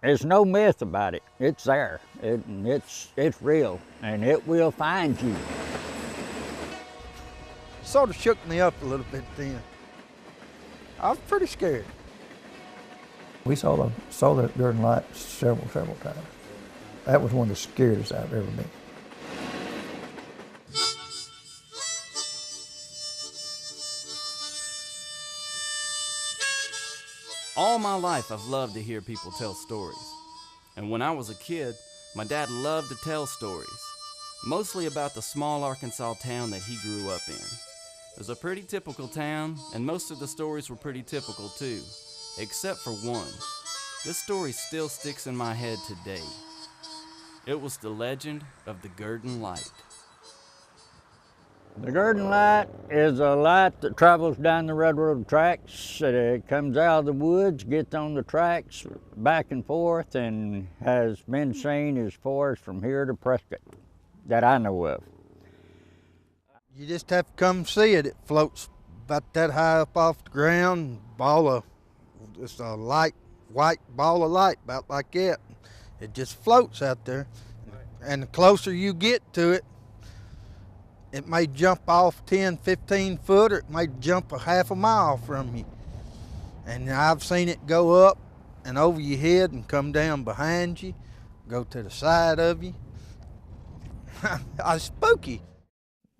There's no myth about it. It's there. It's real, and it will find you. Sort of shook me up a little bit then. I was pretty scared. We saw the Gurdon Light several times. That was one of the scariest I've ever been. All my life I've loved to hear people tell stories. And when I was a kid, my dad loved to tell stories, mostly about the small Arkansas town that he grew up in. It was a pretty typical town, and most of the stories were pretty typical too, except for one. This story still sticks in my head today. It was the legend of the Gurdon Light. The Gurdon Light is a light that travels down the railroad tracks. It comes out of the woods, gets on the tracks back and forth, and has been seen as far as from here to Prescott, that I know of. You just have to come see it. It floats about that high up off the ground, it's a light, white ball of light, about like that. It just floats out there. And the closer you get to it, it may jump off 10, 15 foot, or it may jump a half a mile from you. And I've seen it go up and over your head and come down behind you, go to the side of you. It's spooky.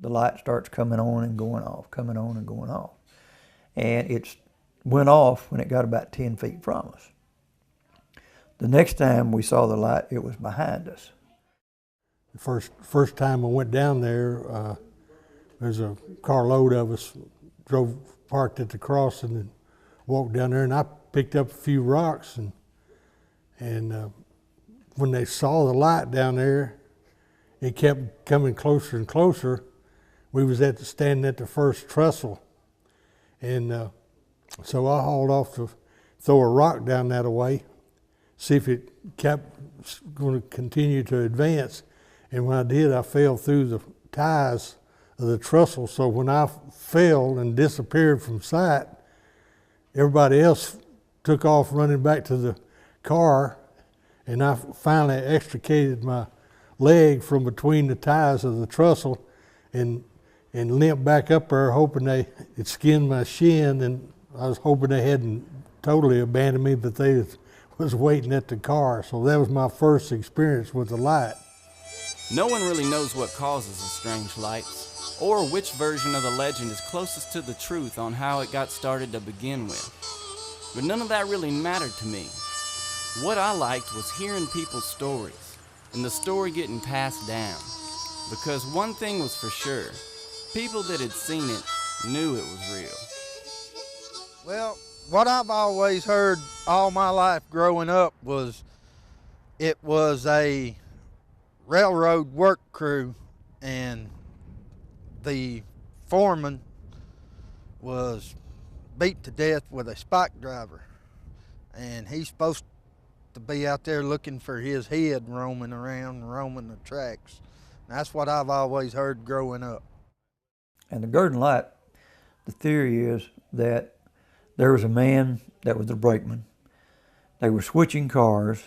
The light starts coming on and going off, coming on and going off. And it went off when it got about 10 feet from us. The next time we saw the light, it was behind us. The first time I went down there, there's a carload of us parked at the crossing and walked down there, and I picked up a few rocks, and when they saw the light down there, it kept coming closer and closer. We was standing at the first trestle, and so I hauled off to throw a rock down that way, see if it kept going to continue to advance. And when I did, I fell through the ties of the trestle. So when I fell and disappeared from sight, everybody else took off running back to the car, and I finally extricated my leg from between the ties of the trestle and limped back up there, hoping it skinned my shin, and I was hoping they hadn't totally abandoned me, but they was waiting at the car. So that was my first experience with the light. No one really knows what causes the strange lights, or which version of the legend is closest to the truth on how it got started to begin with. But none of that really mattered to me. What I liked was hearing people's stories, and the story getting passed down. Because one thing was for sure, people that had seen it knew it was real. Well, what I've always heard all my life growing up was it was a railroad work crew, and the foreman was beat to death with a spike driver, and he's supposed to be out there looking for his head roaming around, roaming the tracks. And that's what I've always heard growing up. And the Gurdon Light, the theory is that there was a man that was the brakeman. They were switching cars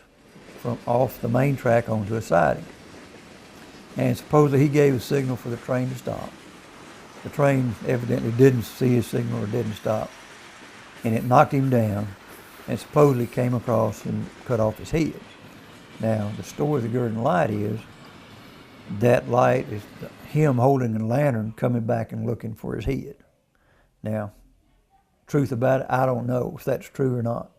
from off the main track onto a siding. And supposedly he gave a signal for the train to stop. The train evidently didn't see his signal or didn't stop, and it knocked him down, and supposedly came across and cut off his head. Now, the story of the Gurdon Light is that light is him holding a lantern coming back and looking for his head. Now, truth about it, I don't know if that's true or not,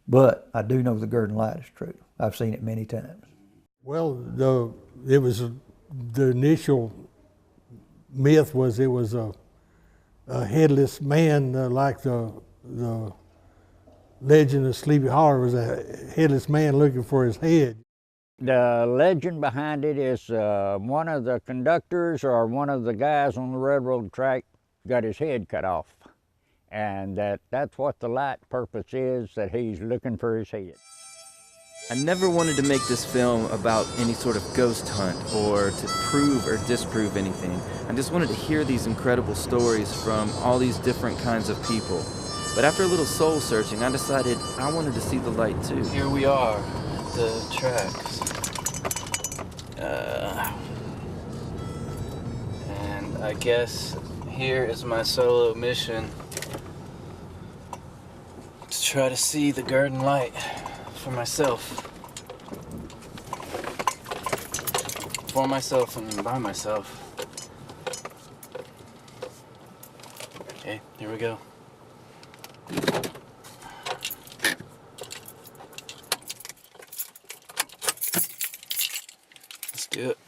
but I do know the Gurdon Light is true. I've seen it many times. Well, the initial myth was it was a headless man, like the legend of Sleepy Hollow was a headless man looking for his head. The legend behind it is one of the conductors or one of the guys on the railroad track got his head cut off, and that's what the light purpose is, that he's looking for his head. I never wanted to make this film about any sort of ghost hunt or to prove or disprove anything. I just wanted to hear these incredible stories from all these different kinds of people. But after a little soul searching, I decided I wanted to see the light too. Here we are, the tracks. And I guess here is my solo mission to try to see the Gurdon Light for myself. For myself and by myself. Okay, here we go. Let's do it.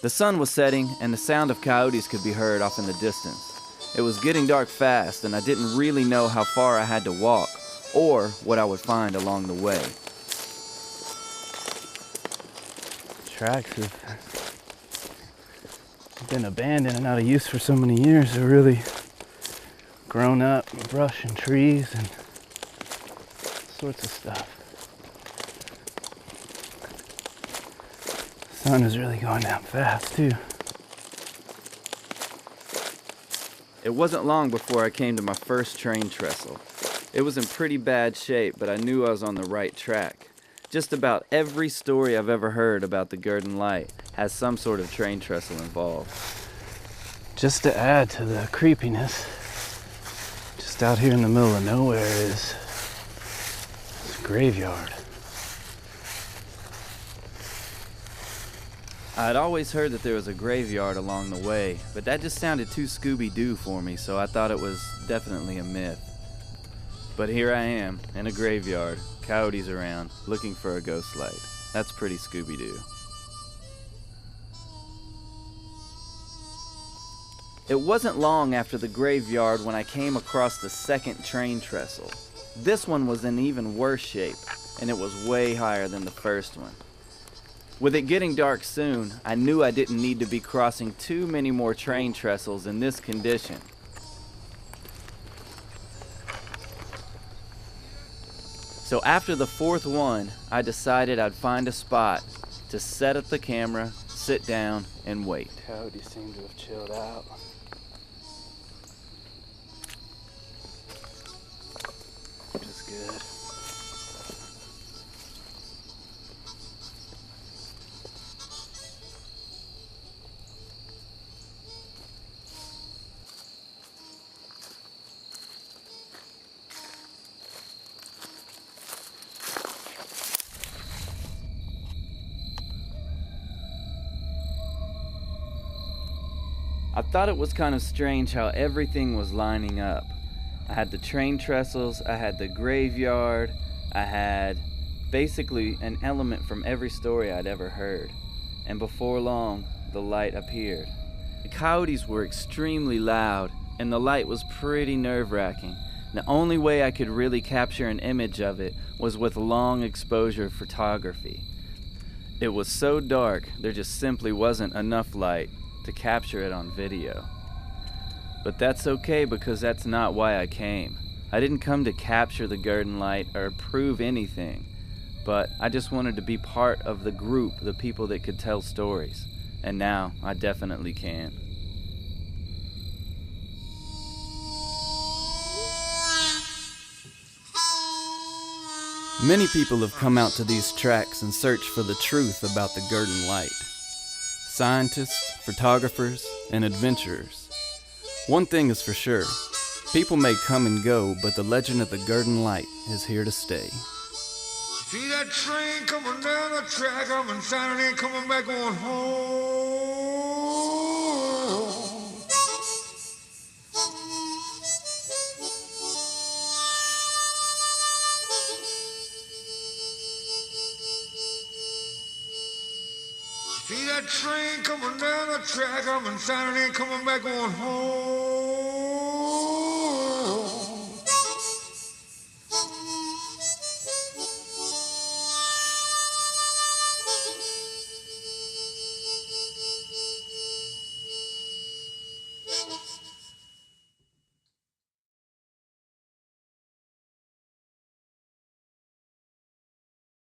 The sun was setting, and the sound of coyotes could be heard off in the distance. It was getting dark fast, and I didn't really know how far I had to walk, or what I would find along the way. Tracks have been abandoned and out of use for so many years. They're really grown up, brush and trees and sorts of stuff. The sun is really going down fast too. It wasn't long before I came to my first train trestle. It was in pretty bad shape, but I knew I was on the right track. Just about every story I've ever heard about the Gurdon Light has some sort of train trestle involved. Just to add to the creepiness, just out here in the middle of nowhere is this graveyard. I'd always heard that there was a graveyard along the way, but that just sounded too Scooby-Doo for me, so I thought it was definitely a myth. But here I am, in a graveyard, coyotes around, looking for a ghost light. That's pretty Scooby-Doo. It wasn't long after the graveyard when I came across the second train trestle. This one was in even worse shape, and it was way higher than the first one. With it getting dark soon, I knew I didn't need to be crossing too many more train trestles in this condition. So after the fourth one, I decided I'd find a spot to set up the camera, sit down, and wait. Coyotes seem to have chilled out. Which is good. I thought it was kind of strange how everything was lining up. I had the train trestles, I had the graveyard, I had basically an element from every story I'd ever heard. And before long, the light appeared. The coyotes were extremely loud, and the light was pretty nerve-wracking. The only way I could really capture an image of it was with long exposure photography. It was so dark, there just simply wasn't enough light to capture it on video. But that's okay, because that's not why I came. I didn't come to capture the Gurdon Light or prove anything, but I just wanted to be part of the group, the people that could tell stories. And now I definitely can. Many people have come out to these tracks and searched for the truth about the Gurdon Light. Scientists, photographers, and adventurers. One thing is for sure, people may come and go, but the legend of the Gurdon Light is here to stay. See that train coming down the track, I'm inside and coming back on home. See that train coming down the track, I'm inside and coming back on home.